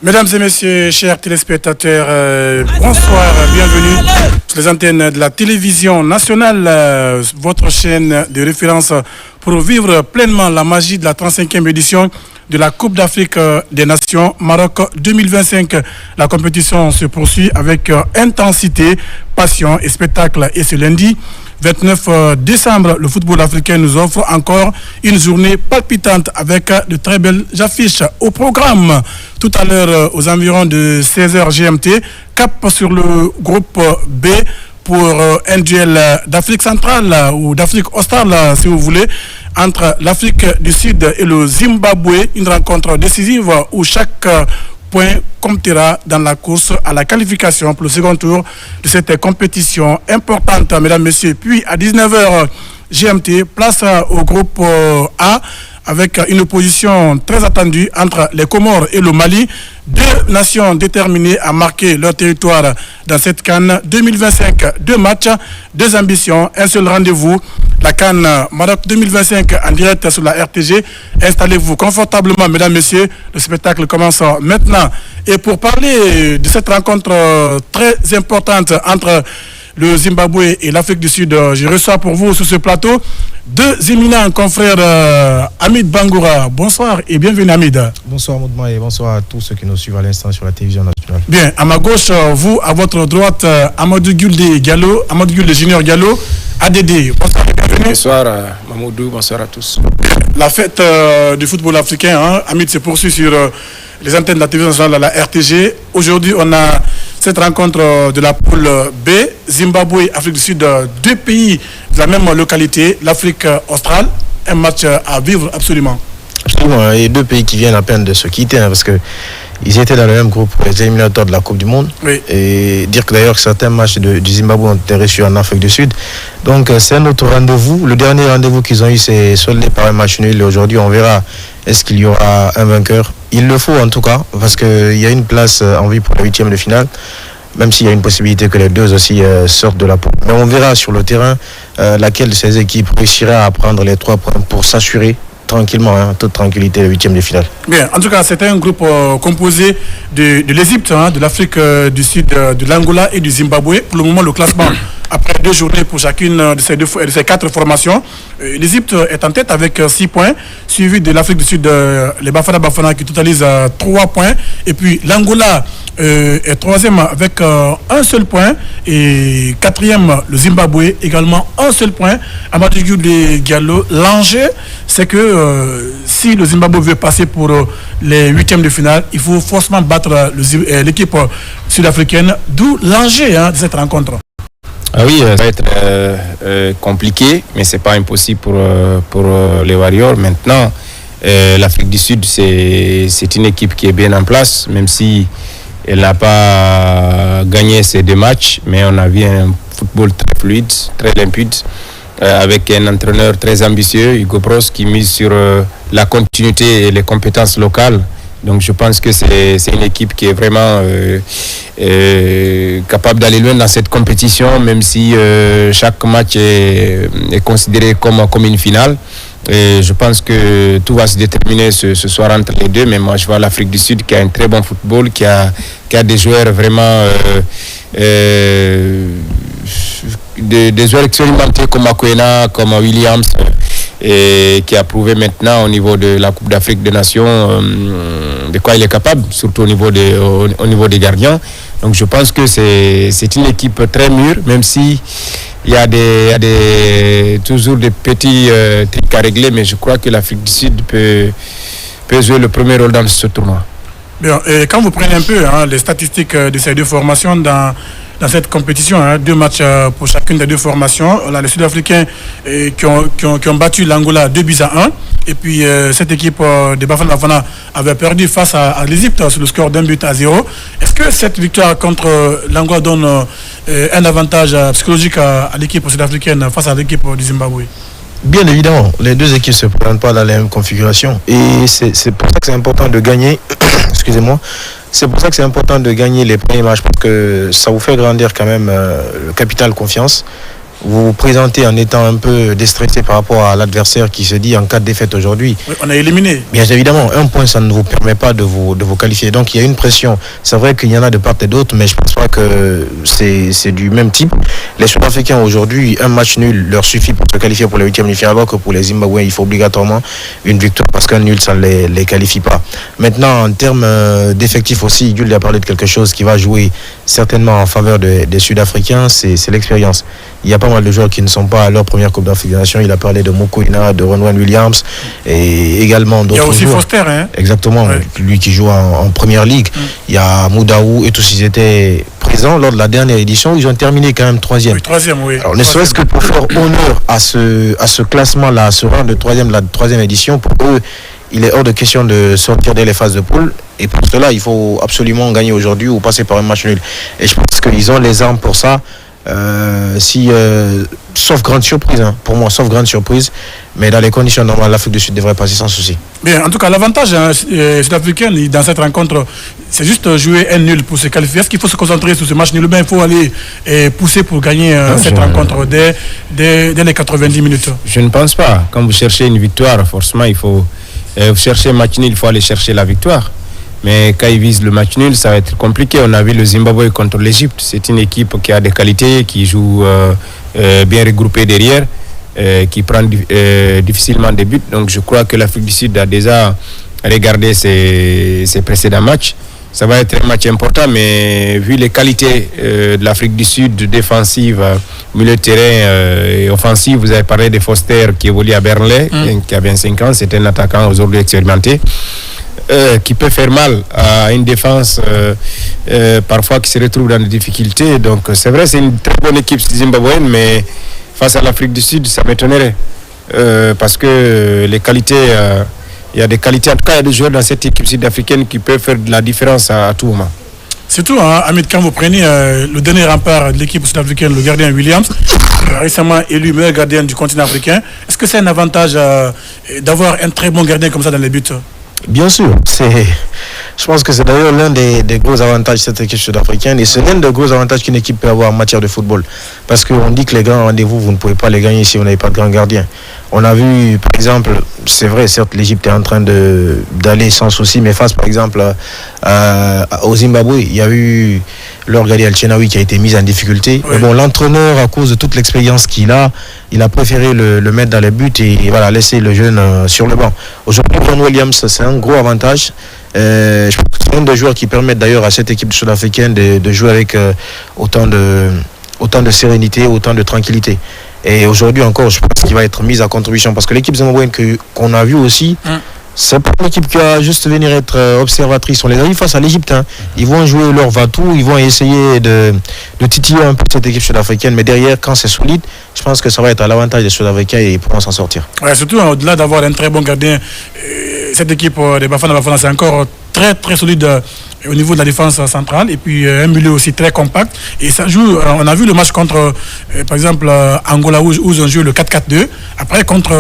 Mesdames et messieurs, chers téléspectateurs, bonsoir, bienvenue sur les antennes de la télévision nationale, votre chaîne de référence pour vivre pleinement la magie de la 35e édition de la Coupe d'Afrique des Nations Maroc 2025. La compétition se poursuit avec intensité, passion et spectacle. Et ce lundi 29 décembre, le football africain nous offre encore une journée palpitante avec de très belles affiches au programme. Tout à l'heure, aux environs de 16h GMT, cap sur le groupe B pour un duel d'Afrique centrale ou d'Afrique australe, si vous voulez, entre l'Afrique du Sud et le Zimbabwe. Une rencontre décisive où chaque point comptera dans la course à la qualification pour le second tour de cette compétition importante, mesdames, messieurs. Puis à 19h GMT, place au groupe A avec une opposition très attendue entre les Comores et le Mali. Deux nations déterminées à marquer leur territoire dans cette CAN 2025. Deux matchs, deux ambitions, un seul rendez-vous. La CAN Maroc 2025 en direct sur la RTG. Installez-vous confortablement, mesdames, messieurs. Le spectacle commence maintenant. Et pour parler de cette rencontre très importante entre le Zimbabwe et l'Afrique du Sud, je reçois pour vous sur ce plateau deux éminents confrères, Hamid Bangoura. Bonsoir et bienvenue, Hamid. Bonsoir Moudma et bonsoir à tous ceux qui nous suivent à l'instant sur la télévision nationale. Bien, à ma gauche, vous, à votre droite, Amadou Gulde Diallo, Amadou Gulde Junior Diallo, ADD. Bonsoir et bienvenue. Bonsoir Mamoudou, bonsoir à tous. La fête du football africain, Hamid, se poursuit sur les antennes de la télévision nationale à la RTG. Aujourd'hui, on a cette rencontre de la poule B, Zimbabwe, Afrique du Sud, deux pays de la même localité, l'Afrique australe. Un match à vivre absolument. Absolument, et deux pays qui viennent à peine de se quitter, parce que ils étaient dans le même groupe pour les éliminatoires de la Coupe du Monde. Oui. Et dire que d'ailleurs certains matchs du Zimbabwe ont été reçus en Afrique du Sud. Donc c'est un autre rendez-vous. Le dernier rendez-vous qu'ils ont eu, c'est soldé par un match nul. Et aujourd'hui, on verra est-ce qu'il y aura un vainqueur. Il le faut en tout cas, parce qu'il y a une place en vue pour la 8e de finale, même s'il y a une possibilité que les deux aussi sortent de la poule. Mais on verra sur le terrain laquelle de ces équipes réussira à prendre les 3 points pour s'assurer tranquillement, toute tranquillité, la 8e de finale. Bien, en tout cas, c'était un groupe composé de l'Égypte, de l'Afrique du Sud, de l'Angola et du Zimbabwe. Pour le moment, le classement, après 2 journées pour chacune de ces 4 formations, l'Égypte est en tête avec 6 points, suivi de l'Afrique du Sud, les Bafana qui totalisent 3 points, et puis l'Angola est 3e avec un seul point, et 4e, le Zimbabwe, également un seul point. Amadou Gulde Diallo, l'enjeu, c'est que si le Zimbabwe veut passer pour les 8e de finale, il faut forcément battre l'équipe sud-africaine, d'où l'enjeu de cette rencontre. Ah oui, ça va être compliqué, mais c'est pas impossible pour les Warriors. Maintenant, l'Afrique du Sud, c'est une équipe qui est bien en place, même si elle n'a pas gagné ces 2 matchs, mais on a vu un football très fluide, très limpide, avec un entraîneur très ambitieux, Hugo Broos, qui mise sur la continuité et les compétences locales. Donc je pense que c'est une équipe qui est vraiment capable d'aller loin dans cette compétition, même si chaque match est considéré comme une finale. Et je pense que tout va se déterminer ce soir entre les deux. Mais moi, je vois l'Afrique du Sud qui a un très bon football, qui a des joueurs vraiment... des joueurs expérimentés comme Akwena, comme Williams, et qui a prouvé maintenant au niveau de la Coupe d'Afrique des Nations de quoi il est capable, surtout au niveau des gardiens. Donc je pense que c'est une équipe très mûre, même si il y a toujours des petits trucs à régler, mais je crois que l'Afrique du Sud peut jouer le premier rôle dans ce tournoi. Bien, et quand vous prenez un peu les statistiques de ces deux formations dans cette compétition, 2 matchs pour chacune des 2 formations. On a les Sud-Africains qui ont battu l'Angola 2-1. Et puis cette équipe de Bafana avait perdu face à l'Égypte sur le score d'1-0. Est-ce que cette victoire contre l'Angola donne un avantage psychologique à l'équipe sud-africaine face à l'équipe du Zimbabwe? Bien évidemment, les deux équipes ne se présentent pas dans la même configuration. Et c'est pour ça que c'est important de gagner. Excusez-moi. C'est pour ça que c'est important de gagner les premiers matchs, parce que ça vous fait grandir quand même le capital confiance. vous vous présentez en étant un peu déstressé par rapport à l'adversaire qui se dit en cas de défaite aujourd'hui. Oui, on a éliminé. Bien évidemment, un point, ça ne vous permet pas de vous qualifier. Donc il y a une pression. C'est vrai qu'il y en a de part et d'autre, mais je ne pense pas que c'est du même type. Les Sud-Africains aujourd'hui, un match nul leur suffit pour se qualifier pour les huitièmes de finale, alors que pour les Zimbabwéens, il faut obligatoirement une victoire parce qu'un nul, ça ne les qualifie pas. Maintenant, en termes d'effectifs aussi, Jules a parlé de quelque chose qui va jouer certainement en faveur des Sud-Africains, c'est l'expérience. Il y a pas mal de joueurs qui ne sont pas à leur première Coupe d'Afrique des Nations. Il a parlé de Mokoena, de Ronwen Williams et également d'autres joueurs. Il y a aussi Foster, hein. Exactement, ouais. Lui qui joue en première ligue. Il y a Moudaou et tous, ils étaient présents lors de la dernière édition. Ils ont terminé quand même troisième. Oui, troisième, oui. Alors, ne serait-ce que pour faire honneur à ce classement-là, à ce rang de troisième, la troisième édition, pour eux, il est hors de question de sortir dès les phases de poule. Et pour cela, il faut absolument gagner aujourd'hui ou passer par un match nul. Et je pense qu'ils ont les armes pour ça. Sauf grande surprise, hein, pour moi, sauf grande surprise, mais dans les conditions normales, l'Afrique du Sud devrait passer sans souci. Bien, en tout cas, l'avantage sud-africain dans cette rencontre, c'est juste jouer un nul pour se qualifier. Est-ce qu'il faut se concentrer sur ce match nul? Il faut aller pousser pour gagner cette rencontre dès les 90 minutes. Je ne pense pas. Quand vous cherchez une victoire, forcément, il faut vous cherchez un match nul, il faut aller chercher la victoire. Mais quand ils visent le match nul, ça va être compliqué. On a vu le Zimbabwe contre l'Égypte. C'est une équipe qui a des qualités, qui joue bien regroupée derrière, qui prend difficilement des buts. Donc je crois que l'Afrique du Sud a déjà regardé ses précédents matchs. Ça va être un match important, mais vu les qualités de l'Afrique du Sud, défensive, milieu de terrain et offensive, vous avez parlé de Foster qui évolue à Burnley, qui a 25 ans. C'est un attaquant aujourd'hui expérimenté. Qui peut faire mal à une défense parfois qui se retrouve dans des difficultés. Donc c'est vrai, c'est une très bonne équipe zimbabwéenne, mais face à l'Afrique du Sud, ça m'étonnerait. Parce que les qualités, il y a des qualités, en tout cas il y a des joueurs dans cette équipe sud-africaine qui peuvent faire de la différence à tout moment. Surtout, hein, Hamid, quand vous prenez le dernier rempart de l'équipe sud-africaine, le gardien Williams, récemment élu meilleur gardien du continent africain, est-ce que c'est un avantage d'avoir un très bon gardien comme ça dans les buts? Bien sûr, je pense que c'est d'ailleurs l'un des gros avantages de cette équipe sud-africaine et c'est l'un des gros avantages qu'une équipe peut avoir en matière de football. Parce qu'on dit que les grands rendez-vous, vous ne pouvez pas les gagner si vous n'avez pas de grand gardien. On a vu, par exemple, c'est vrai, certes, l'Égypte est en train d'aller sans souci, mais face, par exemple, au Zimbabwe, il y a eu leur gardien El-Chenaoui qui a été mis en difficulté. Oui. Mais bon, l'entraîneur, à cause de toute l'expérience qu'il a, il a préféré le mettre dans les buts et voilà, laisser le jeune sur le banc. Aujourd'hui, Ron Williams, c'est un gros avantage. Je pense que c'est un des joueurs qui permettent d'ailleurs à cette équipe sud-africaine de jouer avec autant de sérénité, autant de tranquillité. Et aujourd'hui encore, je pense qu'il va être mis à contribution parce que l'équipe zimbabwéenne qu'on a vue aussi, c'est pas une équipe qui va juste venir être observatrice. On les a vus face à l'Égypte. Hein. Ils vont jouer leur va-tout, ils vont essayer de titiller un peu cette équipe sud-africaine. Mais derrière, quand c'est solide, je pense que ça va être à l'avantage des Sud-Africains et ils pourront s'en sortir. Ouais, surtout au-delà d'avoir un très bon gardien, cette équipe des Bafana Bafana, c'est encore très très solide au niveau de la défense centrale et puis un milieu aussi très compact et ça joue, on a vu le match contre par exemple Angola où ils ont joué le 4-4-2. Après contre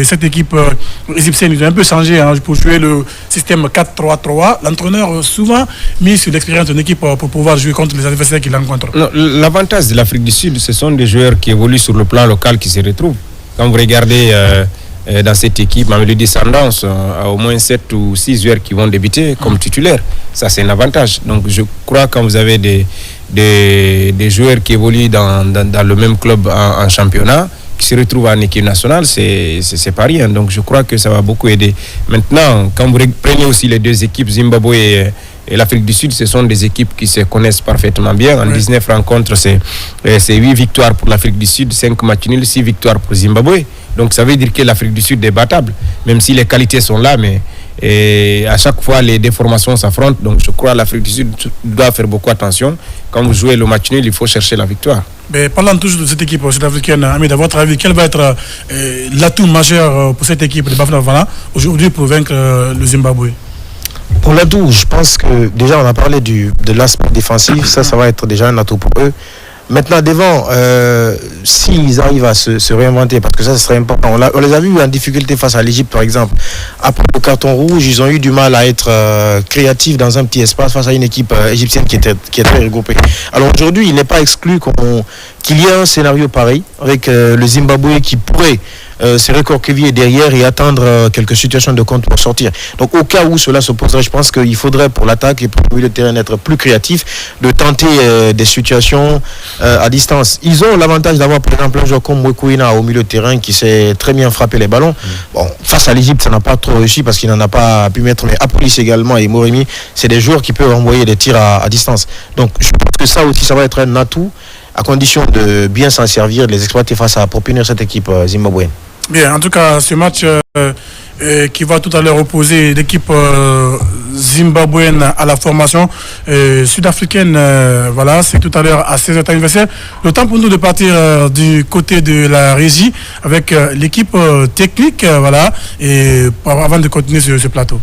cette équipe égyptienne, ils ont un peu changé pour jouer le système 4-3-3. L'entraîneur souvent mis sur l'expérience d'une équipe pour pouvoir jouer contre les adversaires qu'il rencontre. L'avantage de l'Afrique du Sud, ce sont des joueurs qui évoluent sur le plan local qui se retrouvent. Quand vous regardez dans cette équipe, Mamelou Descendance, à au moins 7 ou 6 joueurs qui vont débuter comme titulaires. Ça, c'est un avantage. Donc, je crois que quand vous avez des joueurs qui évoluent dans le même club en championnat, qui se retrouvent en équipe nationale, c'est pas rien. Donc, je crois que ça va beaucoup aider. Maintenant, quand vous prenez aussi les deux équipes, Zimbabwe et l'Afrique du Sud, ce sont des équipes qui se connaissent parfaitement bien. En 19 rencontres, c'est 8 victoires pour l'Afrique du Sud, 5 matchs nuls, 6 victoires pour Zimbabwe. Donc ça veut dire que l'Afrique du Sud est battable, même si les qualités sont là, mais à chaque fois les déformations s'affrontent. Donc je crois que l'Afrique du Sud doit faire beaucoup attention. Quand vous jouez le match nul, il faut chercher la victoire. Mais parlant toujours de cette équipe sud-africaine, Hamid, à votre avis, quel va être l'atout majeur pour cette équipe de Bafana Bafana aujourd'hui pour vaincre le Zimbabwe? Pour l'atout, je pense que déjà on a parlé de l'aspect défensif, ça va être déjà un atout pour eux. Maintenant, devant, s'ils arrivent à se réinventer, parce que ça serait important. On les a vus en difficulté face à l'Égypte, par exemple. Après le carton rouge, ils ont eu du mal à être créatifs dans un petit espace face à une équipe égyptienne qui est très regroupée. Alors aujourd'hui, il n'est pas exclu qu'il y ait un scénario pareil, avec le Zimbabwe qui pourrait se recroqueviller derrière et attendre quelques situations de compte pour sortir. Donc au cas où cela se poserait, je pense qu'il faudrait pour l'attaque et pour le milieu de terrain être plus créatif, de tenter des situations à distance. Ils ont l'avantage d'avoir par exemple un joueur comme Mwekuina au milieu de terrain qui sait très bien frapper les ballons. Bon, face à l'Égypte, ça n'a pas trop réussi parce qu'il n'en a pas pu mettre, mais Apolis également et Moremi, c'est des joueurs qui peuvent envoyer des tirs à distance. Donc je pense que ça aussi, ça va être un atout à condition de bien s'en servir, de les exploiter face à pour punir cette équipe zimbabwéenne. Bien, en tout cas, ce match qui va tout à l'heure opposer l'équipe zimbabwéenne à la formation sud-africaine, voilà, c'est tout à l'heure à 16h anniversaire. Le temps pour nous de partir du côté de la régie avec l'équipe technique, voilà, et avant de continuer ce plateau.